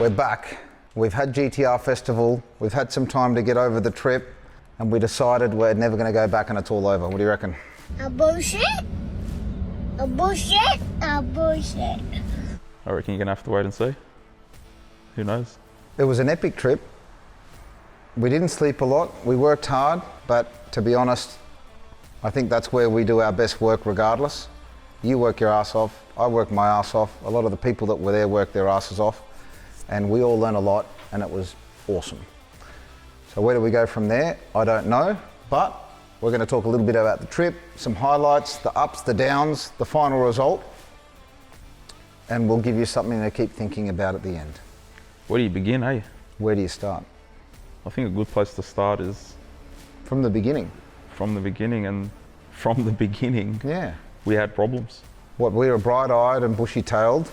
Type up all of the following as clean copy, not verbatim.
We're back. We've had GTR Festival, we've had some time to get over the trip, and we decided we're never going to go back and it's all over. What do you reckon? A bullshit. A bullshit. A bullshit. I reckon you're going to have to wait and see. Who knows? It was an epic trip. We didn't sleep a lot, we worked hard, but to be honest, I think that's where we do our best work regardless. You work your ass off, I work my ass off, a lot of the people that were there worked their asses off, and we all learned a lot, and it was awesome. So where do we go from there? I don't know, but we're going to talk a little bit about the trip, some highlights, the ups, the downs, the final result, and we'll give you something to keep thinking about at the end. Where do you begin, eh? Where do you start? I think a good place to start is From the beginning. from the beginning, and from the beginning, Yeah. we had problems. What, we were bright-eyed and bushy-tailed.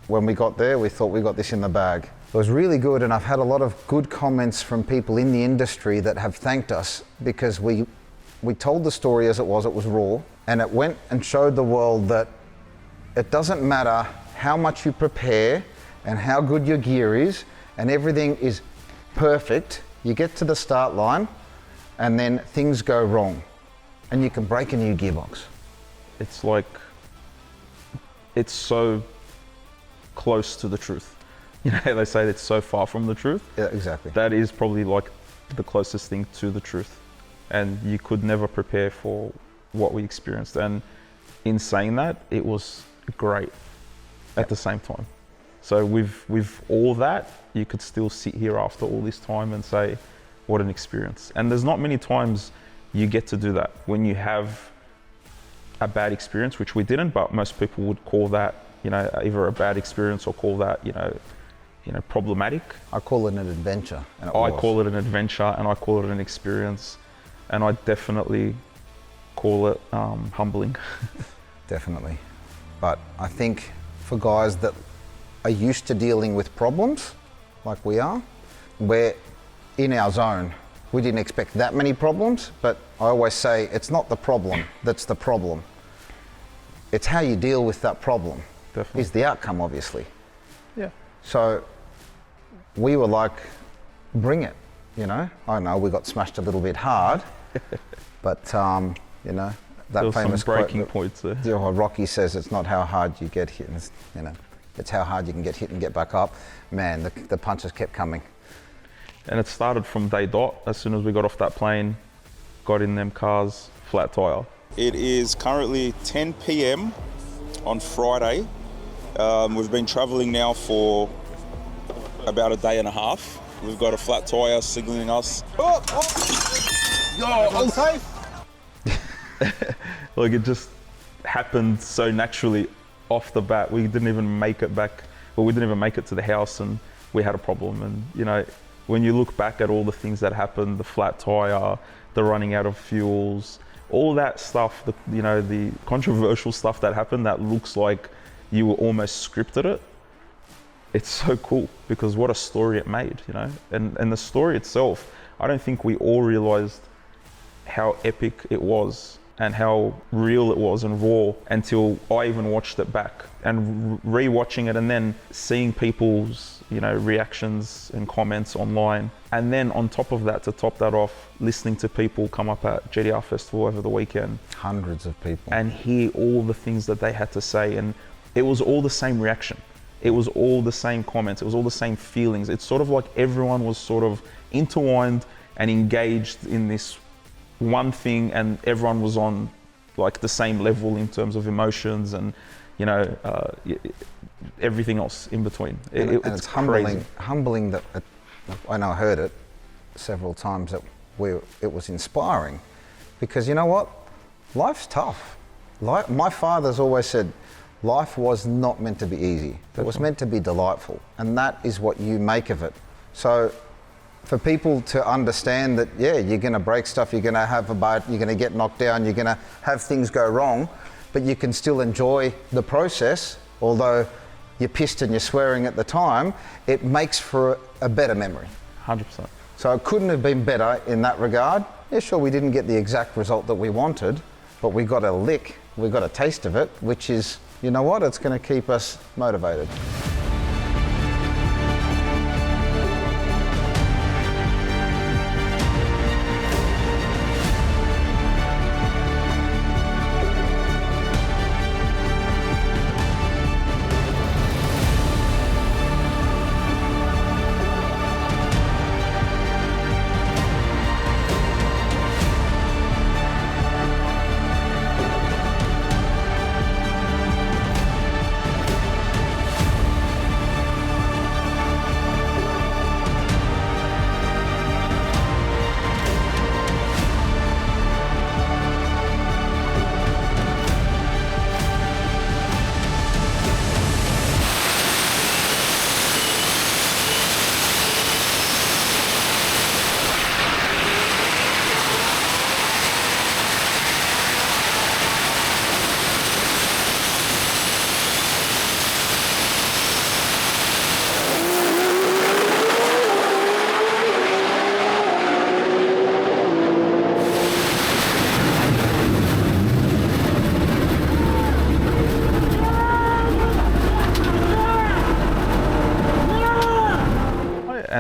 When we got there, we thought we got this in the bag. It was really good, and I've had a lot of good comments from people in the industry that have thanked us because we told the story as it was raw, and it went and showed the world that it doesn't matter how much you prepare and how good your gear is, and everything is perfect. You get to the start line, and then things go wrong, and you can break a new gearbox. It's like, it's so close to the truth. You know, they say it's so far from the truth. Yeah, exactly. That is probably like the closest thing to the truth. And you could never prepare for what we experienced. And in saying that, it was great at the same time. So with all that, you could still sit here after all this time and say, what an experience. And there's not many times you get to do that when you have a bad experience, which we didn't, but most people would call that, you know, either a bad experience or call that, you know, problematic. I call it an adventure. And I call it an adventure, and I call it an experience, and I definitely call it humbling. Definitely. But I think for guys that are used to dealing with problems, like we are, we're in our zone. We didn't expect that many problems, but I always say it's not the problem that's the problem. It's how you deal with that problem. Definitely. Is the outcome, obviously. Yeah. So we were like, bring it, you know? I know we got smashed a little bit hard, but you know, that There was famous some breaking quote, points there. you know, Rocky says it's not how hard you get hit, it's, you know, it's how hard you can get hit and get back up. Man, the punches kept coming. And it started from day dot. As soon as we got off that plane, got in them cars, flat tire. It is currently 10 p.m. on Friday. We've been travelling now for about a day and a half. We've got a flat tyre signalling us. Yo, all safe? Like, it just happened so naturally off the bat. We didn't even make it back. Well, we didn't even make it to the house, and we had a problem. And you know, when you look back at all the things that happened, the flat tire, the running out of fuels, all that stuff, you know, the controversial stuff that happened that looks like you were almost scripted it. It's so cool because what a story it made, you know? And the story itself, I don't think we all realized how epic it was and how real it was and raw until I even watched it back, and re-watching it and then seeing people's, you know, reactions and comments online. And then on top of that, to top that off, listening to people come up at GTR Festival over the weekend. Hundreds of people. And hear all the things that they had to say. And it was all the same reaction. It was all the same comments. It was all the same feelings. It's sort of like everyone was sort of intertwined and engaged in this one thing, and everyone was on like the same level in terms of emotions and, you know, everything else in between. It's humbling that I know I heard it several times that it was inspiring, because you know what, life's tough. My father's always said life was not meant to be easy. It was meant to be delightful, and that is what you make of it. So for people to understand that, yeah, you're going to break stuff, you're going to have you're going to get knocked down, you're going to have things go wrong, but you can still enjoy the process, although you're pissed and you're swearing at the time, it makes for a better memory. 100%. So it couldn't have been better in that regard. Yeah, sure, we didn't get the exact result that we wanted, but we got a lick, we got a taste of it, which is, you know what, it's going to keep us motivated.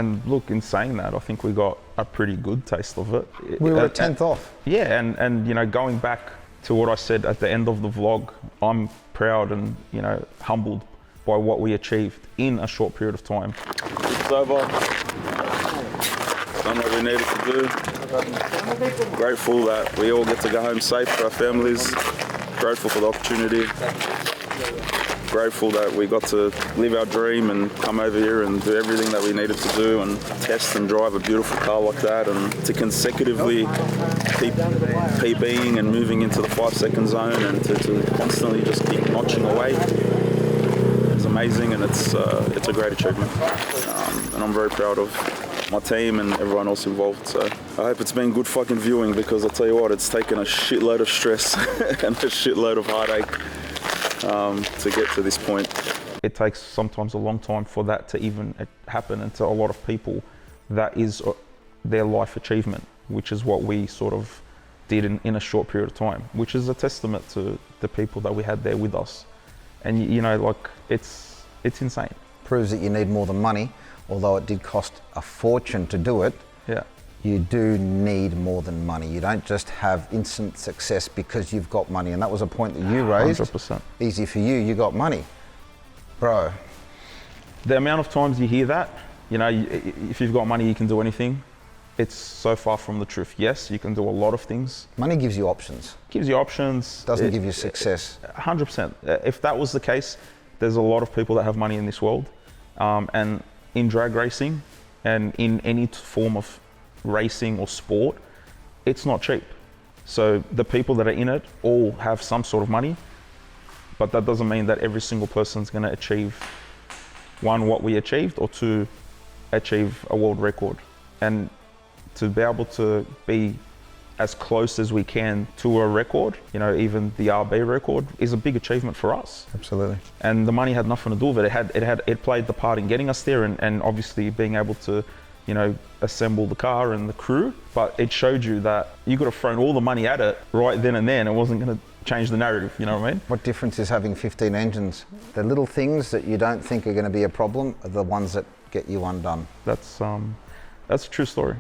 And look, in saying that, I think we got a pretty good taste of it. We were a tenth off. Yeah, and you know, going back to what I said at the end of the vlog, I'm proud and, you know, humbled by what we achieved in a short period of time. It's over. Done what we needed to do. Grateful that we all get to go home safe for our families. Grateful for the opportunity. Grateful that we got to live our dream and come over here and do everything that we needed to do and test and drive a beautiful car like that, and to consecutively keep PBing and moving into the 5-second zone, and to constantly just keep notching away. It's amazing, and it's a great achievement. And I'm very proud of my team and everyone else involved. So I hope it's been good fucking viewing, because I'll tell you what, it's taken a shitload of stress and a shitload of heartache to get to this point. It takes sometimes a long time for that to even happen, and to a lot of people, that is their life achievement, which is what we sort of did in a short period of time, which is a testament to the people that we had there with us. And you know, like, it's insane. Proves that you need more than money, although it did cost a fortune to do it. Yeah. You do need more than money. You don't just have instant success because you've got money. And that was a point that you raised. 100%. Easy for you, you got money. Bro. The amount of times you hear that, you know, if you've got money, you can do anything. It's so far from the truth. Yes, you can do a lot of things. Money gives you options. Gives you options. Doesn't give you success. 100%. If that was the case, there's a lot of people that have money in this world. And in drag racing and in any form of racing or sport, it's not cheap. So the people that are in it all have some sort of money, but that doesn't mean that every single person's going to achieve, one, what we achieved, or two, achieve a world record. And to be able to be as close as we can to a record, you know, even the RB record, is a big achievement for us. Absolutely. And the money had nothing to do with it. It played the part in getting us there, and obviously being able to, you know, assemble the car and the crew. But it showed you that you could have thrown all the money at it right then and there, and it wasn't going to change the narrative. You know what I mean? What difference is having 15 engines? The little things that you don't think are going to be a problem are the ones that get you undone. That's a true story.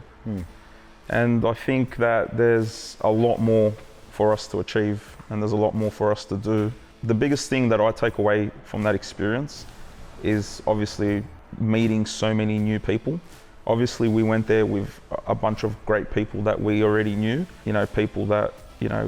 And I think that there's a lot more for us to achieve, and there's a lot more for us to do. The biggest thing that I take away from that experience is obviously meeting so many new people. Obviously we went there with a bunch of great people that we already knew, you know, people that, you know,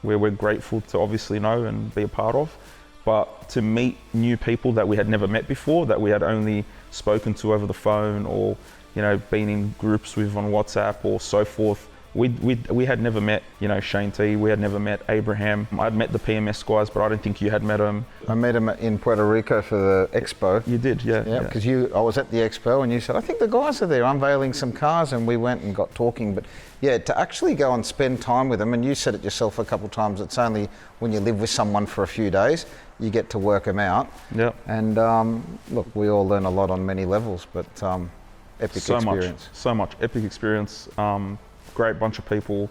we're grateful to obviously know and be a part of. But to meet new people that we had never met before, that we had only spoken to over the phone, or, you know, been in groups with on WhatsApp or so forth. We had never met, you know, Shane T. We had never met Abraham. I'd met the PMS guys, but I don't think you had met them. I met him in Puerto Rico for the expo. You did, yeah. Yeah, because I was at the expo and you said, I think the guys are there unveiling some cars, and we went and got talking. But yeah, to actually go and spend time with them, and you said it yourself a couple of times, it's only when you live with someone for a few days, you get to work them out. Yeah. And look, we all learn a lot on many levels, but epic experience. So much epic experience. Great bunch of people.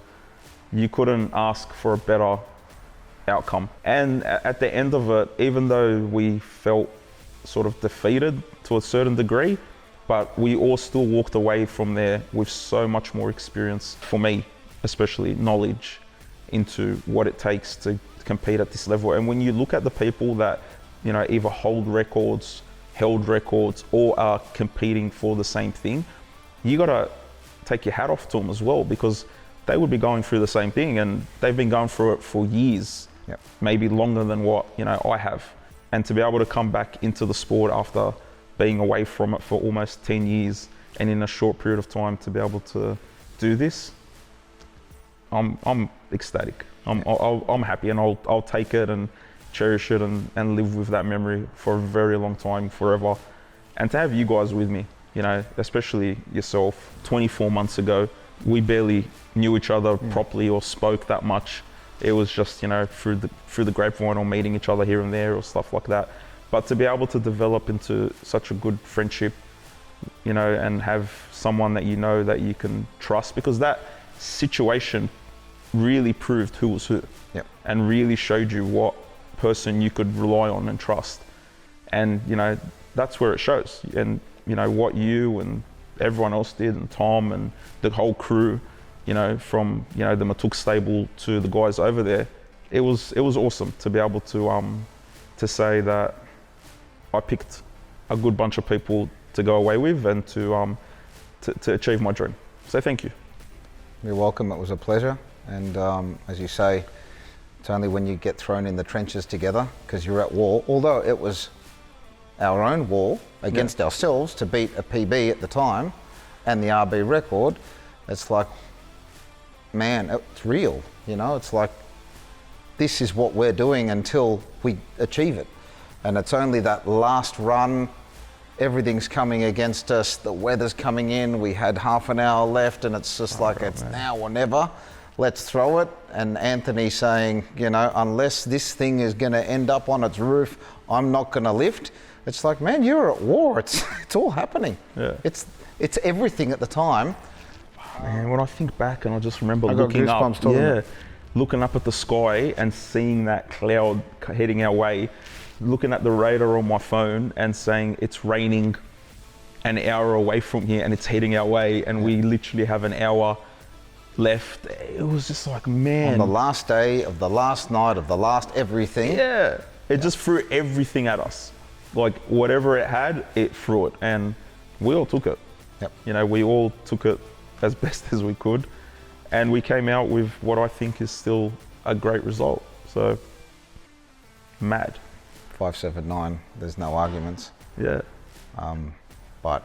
You couldn't ask for a better outcome. And at the end of it, even though we felt sort of defeated to a certain degree, but we all still walked away from there with so much more experience, for me especially, knowledge into what it takes to compete at this level. And when you look at the people that, you know, either hold records, held records, or are competing for the same thing, you gotta take your hat off to them as well, because they would be going through the same thing, and they've been going through it for years. Yep. Maybe longer than what, you know, I have. And to be able to come back into the sport after being away from it for almost 10 years, and in a short period of time to be able to do this, I'm ecstatic. I'm happy, and I'll take it and cherish it and live with that memory for a very long time, forever. And to have you guys with me, you know, especially yourself, 24 months ago, we barely knew each other properly or spoke that much. It was just, you know, through the grapevine, or meeting each other here and there or stuff like that. But to be able to develop into such a good friendship, you know, and have someone that you know that you can trust, because that situation really proved who was who. Yep. And really showed you what person you could rely on and trust. And, you know, that's where it shows. And, you know, what you and everyone else did, and Tom and the whole crew, you know, from, you know, the Matuk stable to the guys over there. It was awesome to be able to say that I picked a good bunch of people to go away with and to achieve my dream. So thank you. You're welcome. It was a pleasure. And as you say, it's only when you get thrown in the trenches together, because you're at war, although it was our own war against ourselves to beat a PB at the time and the RB record. It's like, man, it's real. You know, it's like, this is what we're doing until we achieve it. And it's only that last run, everything's coming against us, the weather's coming in, we had half an hour left, and it's just it's now or never. Let's throw it. And Anthony saying, you know, unless this thing is going to end up on its roof, I'm not going to lift. It's like, man, you're at war. It's all happening. Yeah. It's everything at the time. Man, when I think back, and I just remember I got looking up, goosebumps talking looking up at the sky and seeing that cloud heading our way, looking at the radar on my phone and saying it's raining an hour away from here and it's heading our way, and we literally have an hour left. It was just like, man. On the last day of the last night of the last everything. Yeah, it just threw everything at us. Like whatever it had, it threw it, and we all took it. Yep. You know, we all took it as best as we could, and we came out with what I think is still a great result. So, mad. 579, there's no arguments. Yeah. But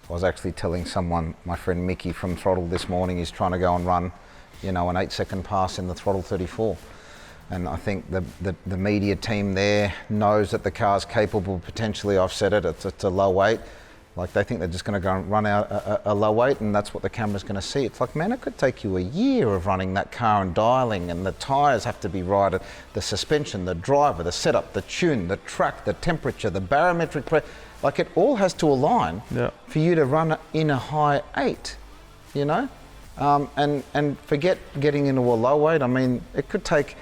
I was actually telling someone, my friend Mickey from Throttle this morning, he's trying to go and run, you know, an 8-second pass in the Throttle 34. And I think the media team there knows that the car's capable, potentially, I've said it, it's a low weight. Like they think they're just going to go and run out a low weight, and that's what the camera's going to see. It's like, man, it could take you a year of running that car and dialing, and the tyres have to be right, the suspension, the driver, the setup, the tune, the track, the temperature, the barometric pressure. Like it all has to align for you to run in a high 8, you know? And forget getting into a low weight. I mean, it could take,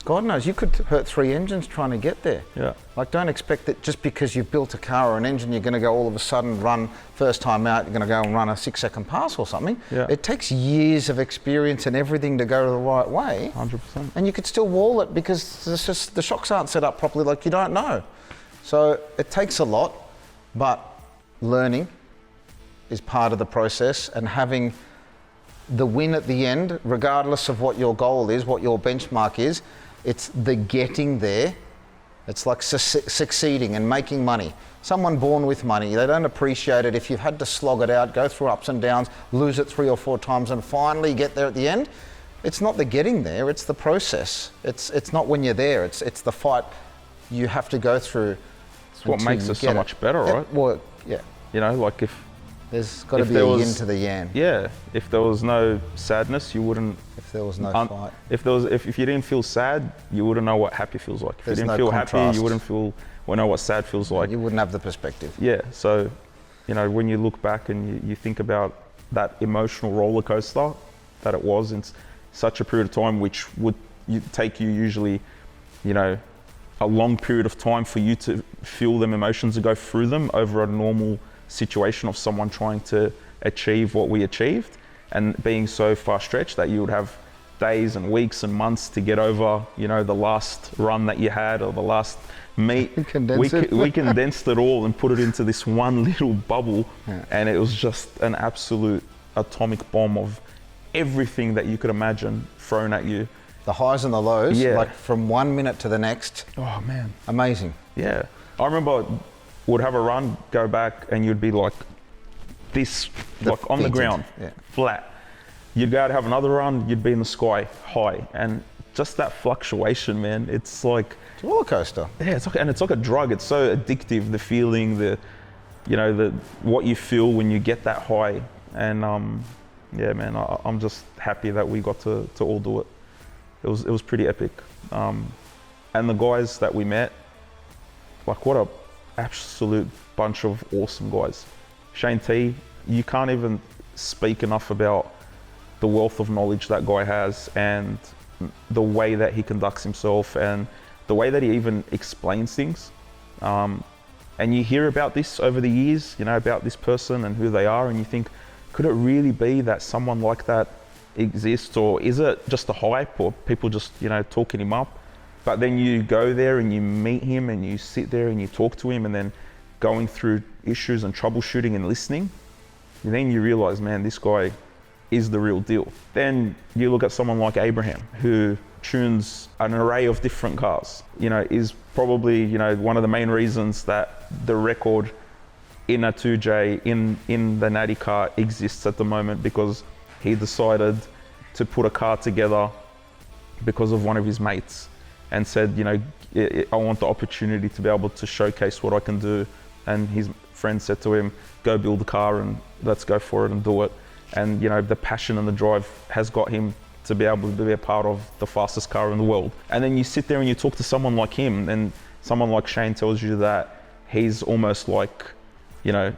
God knows, you could hurt 3 engines trying to get there. Yeah. Like, don't expect that just because you've built a car or an engine, you're going to go all of a sudden run, first time out, you're going to go and run a 6-second pass or something. Yeah. It takes years of experience and everything to go the right way. 100%. And you could still wall it because it's just, the shocks aren't set up properly, like you don't know. So it takes a lot, but learning is part of the process, and having the win at the end, regardless of what your goal is, what your benchmark is, it's the getting there. It's like succeeding and making money. Someone born with money, they don't appreciate it if you've had to slog it out, go through ups and downs, lose it 3 or 4 times and finally get there at the end. It's not the getting there, it's the process. It's not when you're there, it's the fight you have to go through. It's what makes us so much better, right? Well, yeah. You know, like if There's got to be a yin to the yang. Yeah, if there was no sadness, you wouldn't. If there was no fight. If you didn't feel sad, you wouldn't know what happy feels like. If There's you no didn't feel contrast. happy, you wouldn't know what sad feels like. You wouldn't have the perspective. Yeah, so, you know, when you look back and you think about that emotional roller coaster that it was in such a period of time, which would take you usually, you know, a long period of time for you to feel them emotions and go through them over a normal situation of someone trying to achieve what we achieved, and being so far stretched that you would have days and weeks and months to get over, you know, the last run that you had or the last meet. We condensed it all and put it into this one little bubble, and it was just an absolute atomic bomb of everything that you could imagine thrown at you. The highs and the lows, like from 1 minute to the next. Oh man. Amazing. Yeah. I remember would have a run, go back, and you'd be like this, like on the ground, flat. You'd go out have another run, you'd be in the sky, high. And just that fluctuation, man, it's like... It's a roller coaster. Yeah, it's like a drug. It's so addictive, the feeling, what you feel when you get that high. And yeah, man, I'm just happy that we got to all do it. It was pretty epic. And the guys that we met, like what a absolute bunch of awesome guys. Shane T, you can't even speak enough about the wealth of knowledge that guy has, and the way that he conducts himself, and the way that he even explains things. And And you hear about this over the years, you know, about this person and who they are, and you think, could it really be that someone like that exists, or is it just a hype, or people just, you know, talking him up? But then you go there and you meet him and you sit there and you talk to him, and then going through issues and troubleshooting and listening, and then you realize, man, this guy is the real deal. Then you look at someone like Abraham, who tunes an array of different cars, you know, is probably, you know, one of the main reasons that the record in a 2J in the Natty car exists at the moment, because he decided to put a car together because of one of his mates, and said, you know, I want the opportunity to be able to showcase what I can do. And his friend said to him, go build a car and let's go for it and do it. And, you know, the passion and the drive has got him to be able to be a part of the fastest car in the world. And then you sit there and you talk to someone like him, and someone like Shane tells you that he's almost like, you know,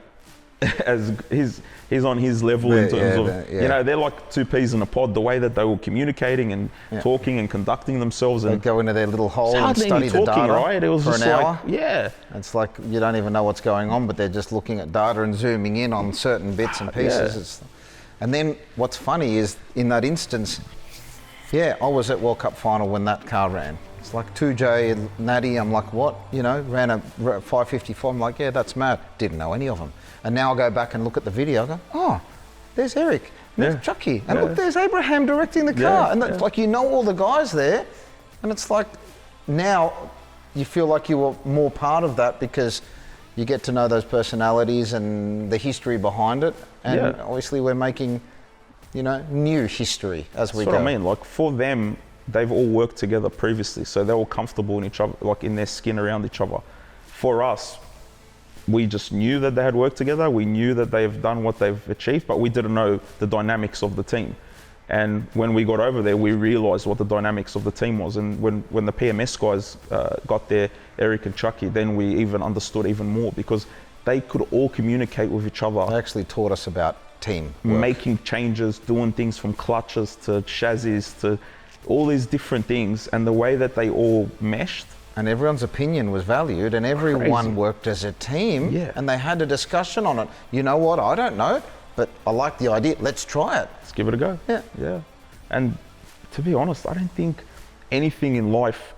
as he's on his level in terms of, you know, they're like two peas in a pod, the way that they were communicating and talking and conducting themselves. And they go into their little hole and hardly study any the talking, data right? It was for just an like, hour. yeah. It's like you don't even know what's going on, but they're just looking at data and zooming in on certain bits and pieces. And then what's funny is, in that instance, I was at World Cup final when that car ran. It's like 2J and Natty. I'm like, what? You know, ran a 554. I'm like, yeah, that's mad. Didn't know any of them. And now I go back and look at the video. I go, oh, there's Eric, and there's Chucky, and look, there's Abraham directing the car. And it's like, you know all the guys there, and it's like, now you feel like you were more part of that, because you get to know those personalities and the history behind it. And obviously we're making, you know, new history as we go. That's what I mean. Like, for them, they've all worked together previously, so they're all comfortable in each other, like in their skin around each other. For us, we just knew that they had worked together. We knew that they've done what they've achieved, but we didn't know the dynamics of the team. And when we got over there, we realized what the dynamics of the team was. And when the PMS guys got there, Eric and Chucky, then we even understood even more, because they could all communicate with each other. They actually taught us about team work. Making changes, doing things from clutches to chassis to all these different things, and the way that they all meshed. And everyone's opinion was valued, and everyone worked as a team, and they had a discussion on it. You know what, I don't know, but I like the idea, let's try it. Let's give it a go. Yeah. And to be honest, I don't think anything in life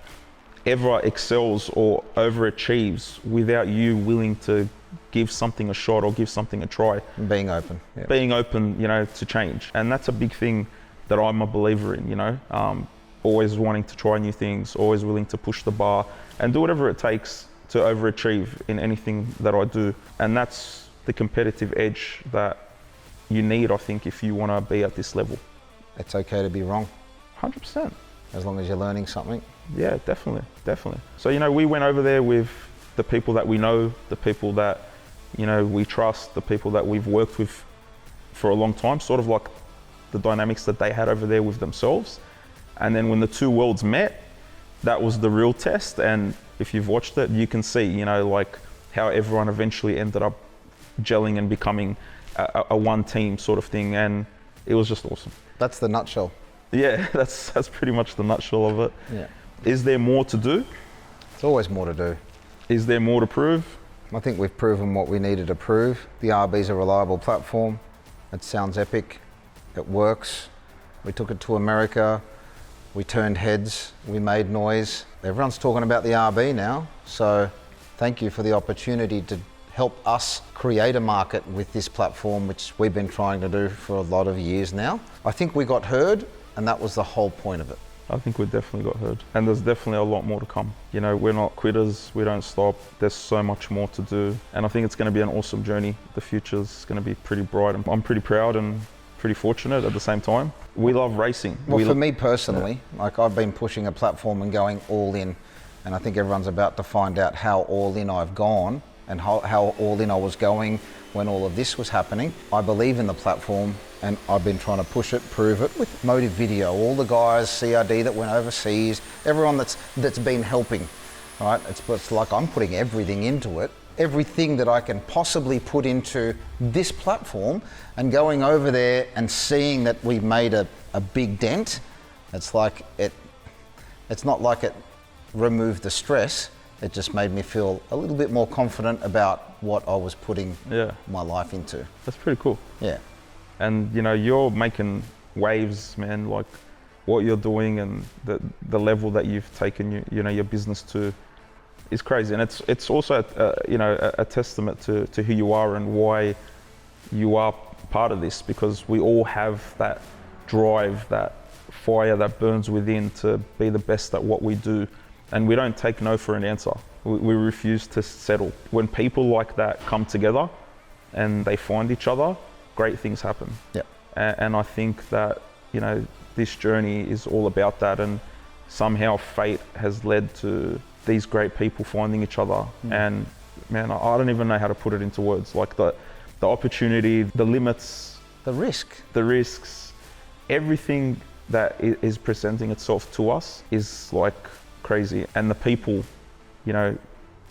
ever excels or overachieves without you willing to give something a shot or give something a try. Being open. Being open, you know, to change. And that's a big thing that I'm a believer in, you know. Always wanting to try new things, always willing to push the bar and do whatever it takes to overachieve in anything that I do. And that's the competitive edge that you need, I think, if you want to be at this level. It's okay to be wrong. 100%. As long as you're learning something. Yeah, definitely. So, you know, we went over there with the people that we know, the people that, you know, we trust, the people that we've worked with for a long time, sort of like the dynamics that they had over there with themselves. And then when the two worlds met, that was the real test. And if you've watched it, you can see, you know, like how everyone eventually ended up gelling and becoming a one team sort of thing. And it was just awesome. That's the nutshell. Yeah, that's pretty much the nutshell of it. Yeah. Is there more to do? There's always more to do. Is there more to prove? I think we've proven what we needed to prove. The RB's a reliable platform. It sounds epic. It works. We took it to America. We turned heads, we made noise. Everyone's talking about the RB now, so thank you for the opportunity to help us create a market with this platform, which we've been trying to do for a lot of years now. I think we got heard, and that was the whole point of it. I think we definitely got heard, and there's definitely a lot more to come. You know, we're not quitters, we don't stop. There's so much more to do, and I think it's going to be an awesome journey. The future's going to be pretty bright. I'm pretty proud and pretty fortunate at the same time. We love racing. Well, for me personally, like I've been pushing a platform and going all in, and I think everyone's about to find out how all in I've gone and how all in I was going when all of this was happening. I believe in the platform, and I've been trying to push it, prove it with Motive Video. All the guys, CRD that went overseas, everyone that's been helping, right? It's like I'm putting everything into it. Everything that I can possibly put into this platform, and going over there and seeing that we've made a big dent. It's like it's not like it removed the stress, it just made me feel a little bit more confident about what I was putting my life into. That's pretty cool. Yeah. And you know, you're making waves, man. Like what you're doing and the level that you've taken your business to is crazy. And it's also a testament to who you are and why you are part of this, because we all have that drive, that fire that burns within to be the best at what we do, and we don't take no for an answer. We refuse to settle. When people like that come together and they find each other, great things happen. Yeah. And I think that, you know, this journey is all about that, and somehow fate has led to these great people finding each other. And man, I don't even know how to put it into words. Like the opportunity, the limits, the risks, everything that is presenting itself to us is like crazy. And the people, you know,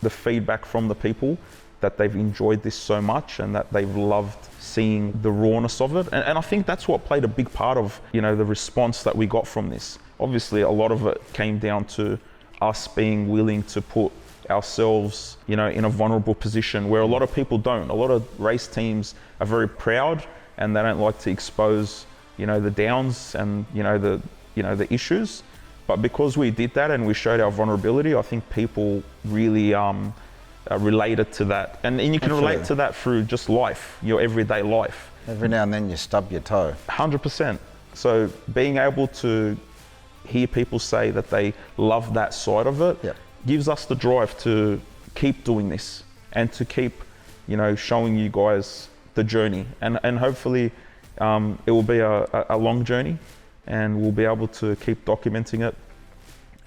the feedback from the people that they've enjoyed this so much and that they've loved seeing the rawness of it. And I think that's what played a big part of, you know, the response that we got from this. Obviously, a lot of it came down to us being willing to put ourselves, you know, in a vulnerable position where a lot of people don't. A lot of race teams are very proud and they don't like to expose, you know, the downs and, you know, the issues. But because we did that and we showed our vulnerability, I think people really related to that. And you can relate to that through just life, your everyday life. Every now and then you stub your toe. 100%. So being able to hear people say that they love that side of it gives us the drive to keep doing this and to keep, you know, showing you guys the journey. And hopefully it will be a long journey, and we'll be able to keep documenting it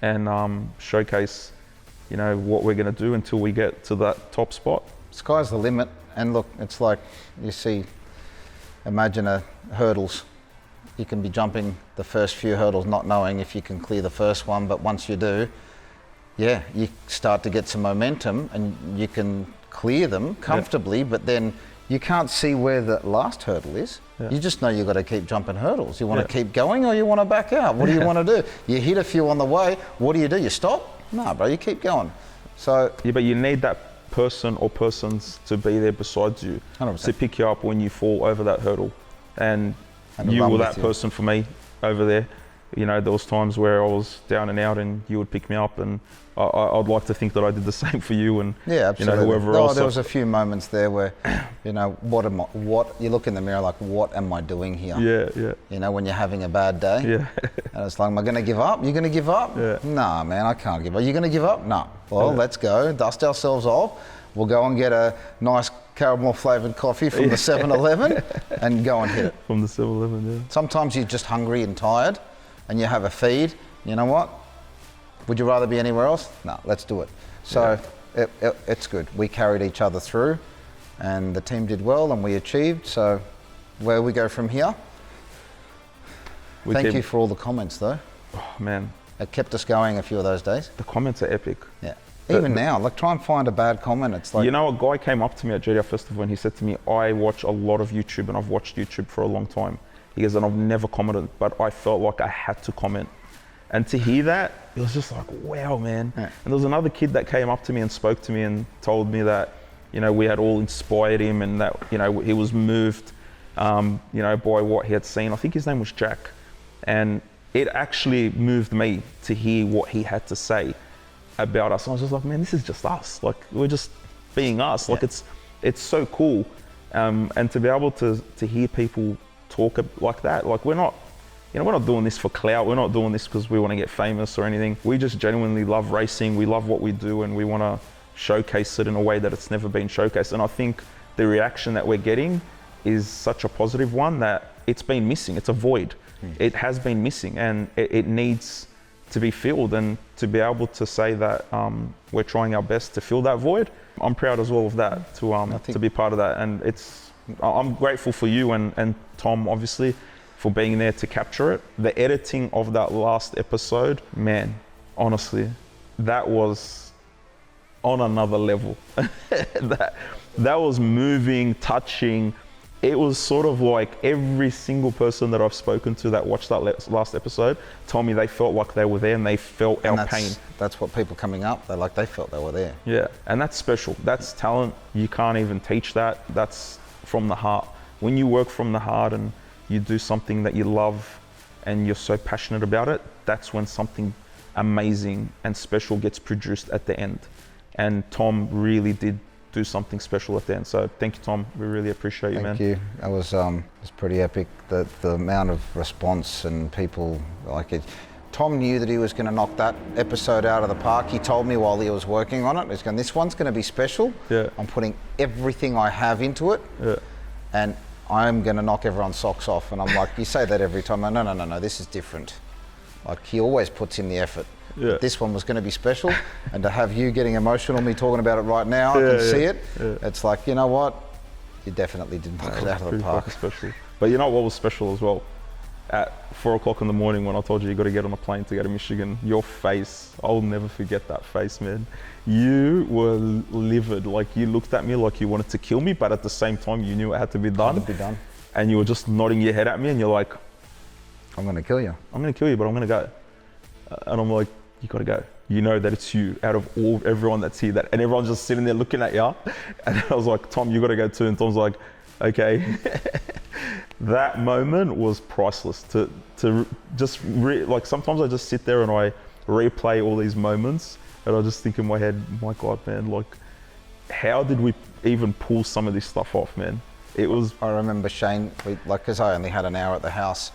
and showcase, you know, what we're going to do until we get to that top spot. Sky's the limit. And look, it's like you see, imagine hurdles. You can be jumping the first few hurdles not knowing if you can clear the first one, but once you do, yeah, you start to get some momentum and you can clear them comfortably, but then you can't see where the last hurdle is. You just know you've got to keep jumping hurdles. You want to keep going or you want to back out? What do you want to do? You hit a few on the way, what do? You stop? No, bro, you keep going. So yeah, but you need that person or persons to be there beside you 100%. To pick you up when you fall over that hurdle. And you were that person for me over there. You know, there was times where I was down and out and you would pick me up, and I'd like to think that I did the same for you and absolutely. You know, whoever else. There was a few moments there where, you know, what you look in the mirror like, what am I doing here? Yeah. You know, when you're having a bad day. And it's like, am I going to give up? You're going to give up? Nah, man, I can't give up. You're going to give up? No. Well, let's go, dust ourselves off. We'll go and get a nice caramel flavoured coffee from the 7-Eleven and go and hit it. From the 7-Eleven, yeah. Sometimes you're just hungry and tired and you have a feed. You know what? Would you rather be anywhere else? No, let's do it. So it's good. We carried each other through and the team did well and we achieved. So where we go from here? Thank you for all the comments though. Oh, man. It kept us going a few of those days. The comments are epic. Yeah. Even now, like try and find a bad comment. It's like, you know, a guy came up to me at GDR Festival and he said to me, I watch a lot of YouTube and I've watched YouTube for a long time. He goes, and I've never commented, but I felt like I had to comment. And to hear that, it was just like, wow, man. And there was another kid that came up to me and spoke to me and told me that, you know, we had all inspired him and that, you know, he was moved, you know, by what he had seen. I think his name was Jack. And it actually moved me to hear what he had to say about us. And I was just like, man, this is just us. Like, we're just being us. Like, it's so cool. And to be able to hear people talk like that, like we're not doing this for clout. We're not doing this because we want to get famous or anything. We just genuinely love racing. We love what we do and we want to showcase it in a way that it's never been showcased. And I think the reaction that we're getting is such a positive one that it's been missing. It's a void. It has been missing and it needs to be filled, and to be able to say that we're trying our best to fill that void, I'm proud as well of that, to be part of that. And I'm grateful for you and Tom, obviously, for being there to capture it. The editing of that last episode, man, honestly, that was on another level. that was moving, touching, it was sort of like every single person that I've spoken to that watched that last episode told me they felt like they were there and they felt our pain. That's what people coming up, they felt they were there. Yeah, and that's special. That's talent. You can't even teach that. That's from the heart. When you work from the heart and you do something that you love and you're so passionate about it, that's when something amazing and special gets produced at the end. And Tom really did do something special at the end. So thank you, Tom. We really appreciate you, man. Thank you. That was pretty epic. The amount of response and people like it. Tom knew that he was going to knock that episode out of the park. He told me while he was working on it, he's going, this one's going to be special. Yeah. I'm putting everything I have into it. Yeah. And I'm going to knock everyone's socks off. And I'm like, you say that every time. No, this is different. Like, he always puts in the effort. Yeah. But this one was going to be special. And to have you getting emotional, me talking about it right now, I can see it. Yeah. It's like, you know what? You definitely did knock it out of the park. Special. But you know what was special as well? At 4 o'clock in the morning when I told you got to get on a plane to go to Michigan, your face, I'll never forget that face, man. You were livid. Like, you looked at me like you wanted to kill me, but at the same time you knew it had to be done. Had to be done. And you were just nodding your head at me and you're like, I'm going to kill you. I'm going to kill you, but I'm going to go. And I'm like, you got to go. You know that it's you out of everyone that's here, and everyone's just sitting there looking at you. And I was like, Tom, you got to go too. And Tom's like, okay. That moment was priceless. To just like, sometimes I just sit there and I replay all these moments, and I just think in my head, my God, man, like, how did we even pull some of this stuff off, man? It was. I remember Shane, because I only had an hour at the house,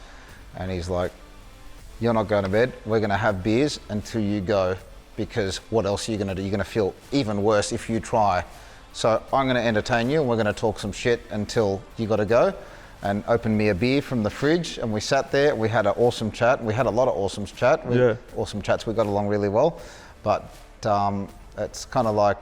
and he's like, you're not going to bed. We're going to have beers until you go, because what else are you going to do? You're going to feel even worse if you try. So I'm going to entertain you, and we're going to talk some shit until you got to go. And opened me a beer from the fridge, and we sat there. We had an awesome chat. We had a lot of awesome chat. Awesome chats. We got along really well. But it's kind of like,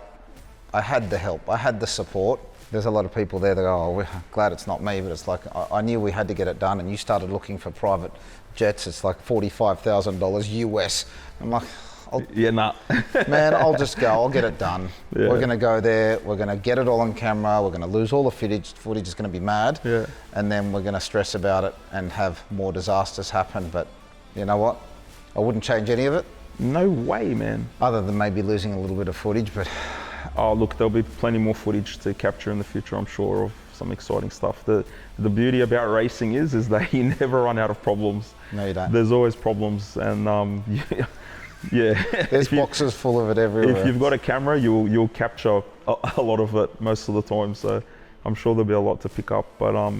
I had the help. I had the support. There's a lot of people there that go, oh, we're glad it's not me, but it's like, I knew we had to get it done, and you started looking for private jets. It's like $45,000 US. I'm like, man, I'll just go, I'll get it done. Yeah. We're gonna go there, we're gonna get it all on camera, we're gonna lose all the footage is gonna be mad, and then we're gonna stress about it and have more disasters happen. But you know what? I wouldn't change any of it. No way, man. Other than maybe losing a little bit of footage, but... Oh, look, there'll be plenty more footage to capture in the future, I'm sure, of some exciting stuff. The beauty about racing is that you never run out of problems. No, you don't. There's always problems, and yeah. There's boxes full of it everywhere. If you've got a camera, you'll capture a lot of it most of the time. So I'm sure there'll be a lot to pick up. But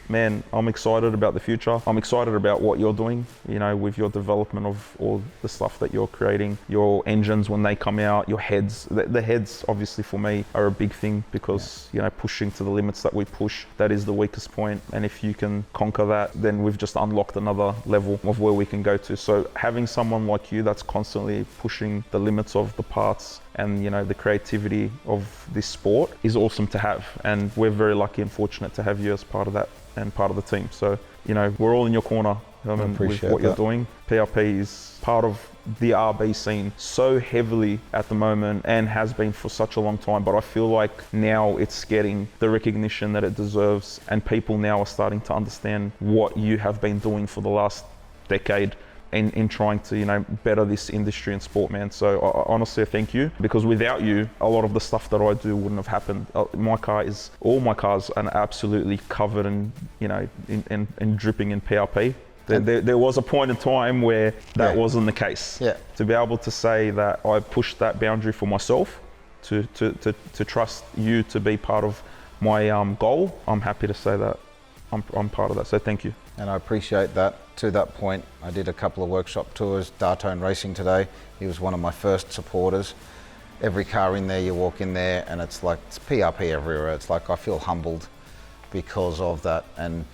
man, I'm excited about the future. I'm excited about what you're doing, you know, with your development of all the stuff that you're creating, your engines when they come out, your heads. The heads, obviously, for me, are a big thing because, you know, pushing to the limits that we push, that is the weakest point. And if you can conquer that, then we've just unlocked another level of where we can go to. So having someone like you that's constantly pushing the limits of the parts and, you know, the creativity of this sport is awesome to have. And we're very lucky and fortunate to have you as part of that and part of the team. So, you know, we're all in your corner with what you're doing. PRP is part of the RB scene so heavily at the moment and has been for such a long time, but I feel like now it's getting the recognition that it deserves, and people now are starting to understand what you have been doing for the last decade in trying to, you know, better this industry and sport, man. So I honestly thank you, because without you, a lot of the stuff that I do wouldn't have happened. All my cars are absolutely covered and, you know, in dripping in PRP. There was a point in time where that wasn't the case. Yeah. To be able to say that I pushed that boundary for myself, to trust you to be part of my goal, I'm happy to say that I'm part of that. So thank you. And I appreciate that. To that point, I did a couple of workshop tours, Dartone Racing today. He was one of my first supporters. Every car in there, you walk in there and it's like, it's PRP everywhere. It's like, I feel humbled because of that. And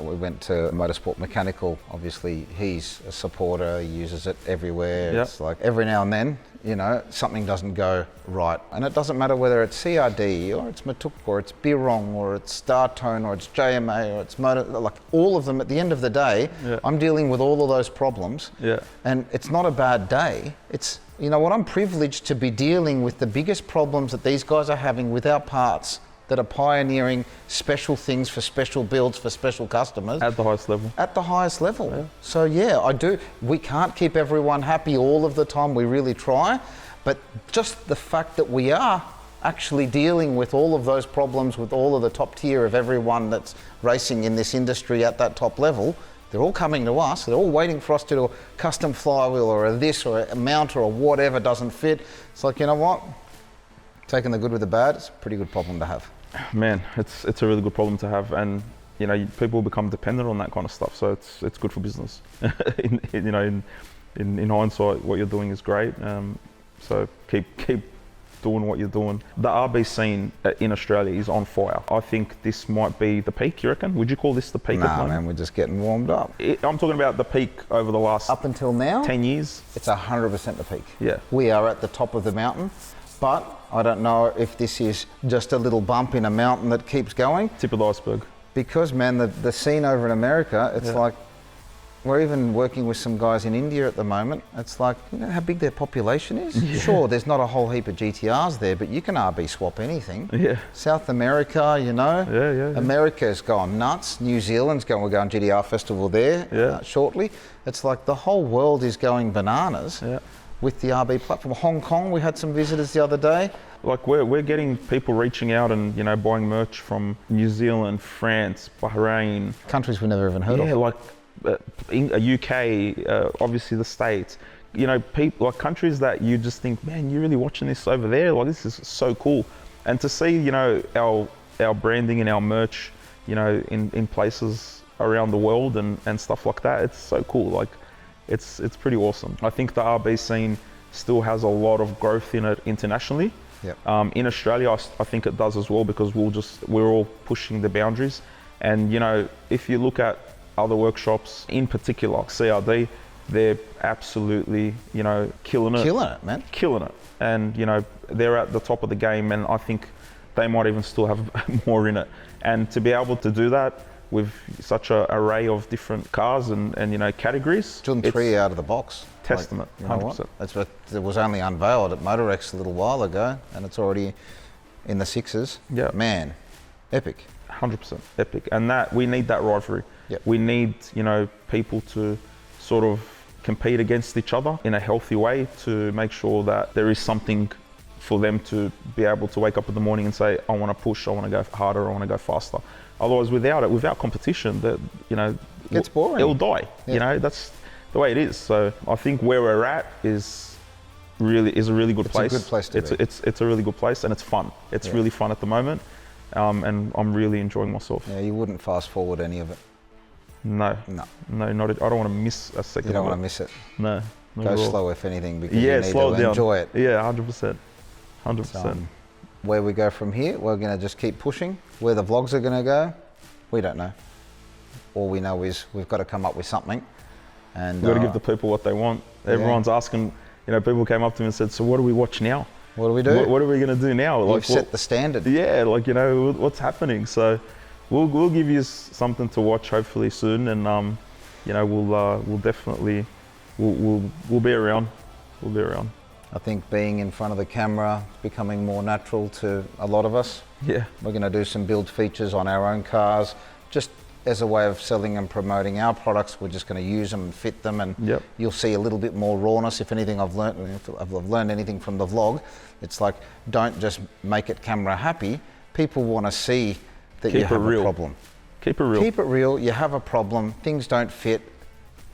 we went to Motorsport Mechanical. Obviously, he's a supporter, he uses it everywhere. Yep. It's like every now and then, you know, something doesn't go right. And it doesn't matter whether it's CRD or it's Matuk or it's Birong or it's Dartone or it's JMA or it's Motor, like all of them, at the end of the day, I'm dealing with all of those problems. Yeah. And it's not a bad day. It's, you know what, I'm privileged to be dealing with the biggest problems that these guys are having with our parts that are pioneering special things for special builds for special customers. At the highest level. At the highest level. Yeah. So yeah, I do. We can't keep everyone happy all of the time. We really try. But just the fact that we are actually dealing with all of those problems with all of the top tier of everyone that's racing in this industry at that top level, they're all coming to us. They're all waiting for us to do a custom flywheel or a this or a mount or a whatever doesn't fit. It's like, you know what? Taking the good with the bad, it's a pretty good problem to have. Man, it's a really good problem to have, and you know, people become dependent on that kind of stuff. So it's good for business. in hindsight, what you're doing is great. So keep doing what you're doing. The RB scene in Australia is on fire. I think this might be the peak, you reckon? Would you call this the peak? Nah, man, we're just getting warmed up. I'm talking about the peak over the last Up until now, 10 years. it's 100% the peak. Yeah. We are at the top of the mountain, but I don't know if this is just a little bump in a mountain that keeps going. Tip of the iceberg. Because, man, the scene over in America, it's like, we're even working with some guys in India at the moment. It's like, you know how big their population is? Yeah. Sure, there's not a whole heap of GTRs there, but you can RB swap anything. Yeah. South America, you know. Yeah. America's gone nuts. New Zealand's going, we're going GTR festival there shortly. It's like the whole world is going bananas with the RB platform. Hong Kong, we had some visitors the other day. Like we're getting people reaching out and, you know, buying merch from New Zealand, France, Bahrain. Countries we've never even heard of. Yeah, like UK, obviously the States. You know, people like countries that you just think, man, you're really watching this over there. Like this is so cool. And to see, you know, our branding and our merch, you know, in places around the world and stuff like that, it's so cool. Like it's pretty awesome. I think the RB scene still has a lot of growth in it internationally. Yep. In Australia, I think it does as well, because we're all pushing the boundaries. And you know, if you look at other workshops, in particular CRD, they're absolutely, you know, killing it. Killing it, man. Killing it. And you know, they're at the top of the game, and I think they might even still have more in it. And to be able to do that with such an array of different cars and you know, categories, Doing three out of the box. Testament, like, you know 100%. what? That's what it was only unveiled at MotorX a little while ago, and it's already in the sixes. Yeah, man, epic. 100% epic, and that we need that rivalry. Yep. We need, you know, people to sort of compete against each other in a healthy way to make sure that there is something for them to be able to wake up in the morning and say, I want to push, I want to go harder, I want to go faster. Otherwise, without competition, that, you know, it gets boring. It'll die. Yeah. You know, that's the way it is. So I think where we're at is a really good place. It's a good place to be. It's a really good place, and it's fun. It's really fun at the moment, and I'm really enjoying myself. Yeah, you wouldn't fast forward any of it. No, not. I don't want to miss a second. You don't of want it. to miss it. No. Go slow if anything, because you need slow to down. enjoy it. Yeah, 100%. 100%. So, where we go from here, we're going to just keep pushing. Where the vlogs are going to go, we don't know. All we know is we've got to come up with something. And we've got to give the people what they want. Everyone's asking, you know, people came up to me and said, so what do we watch now? What do we do? What are we going to do now? We've set the standard. Yeah, like, you know, what's happening? So we'll give you something to watch hopefully soon, and you know, we'll definitely we'll be around. We'll be around. I think being in front of the camera is becoming more natural to a lot of us. Yeah. We're going to do some build features on our own cars, just as a way of selling and promoting our products. We're just going to use them and fit them, and you'll see a little bit more rawness. If anything, I've learned anything from the vlog, it's like, don't just make it camera happy. People want to see that you have a problem. Keep it real. Keep it real. You have a problem. Things don't fit.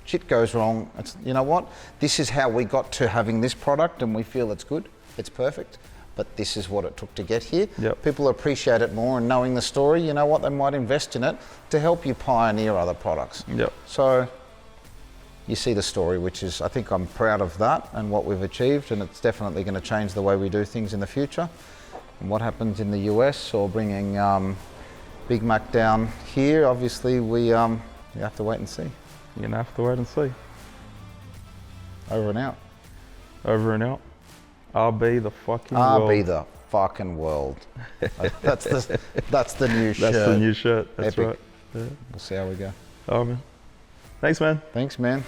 Shit goes wrong. It's, you know what? This is how we got to having this product, and we feel it's good. It's perfect. But this is what it took to get here. Yep. People appreciate it more, and knowing the story, you know what? They might invest in it to help you pioneer other products. Yep. So you see the story, which is, I think I'm proud of that and what we've achieved, and it's definitely going to change the way we do things in the future. And what happens in the US, or bringing Big Mack down here, obviously we you have to wait and see. You're gonna have to wait and see. Over and out. Over and out. RB the fucking world. RB the fucking world. That's the new shirt. That's the new shirt. That's Epic. right. Yeah. We'll see how we go. Oh man. Thanks, man. Thanks, man.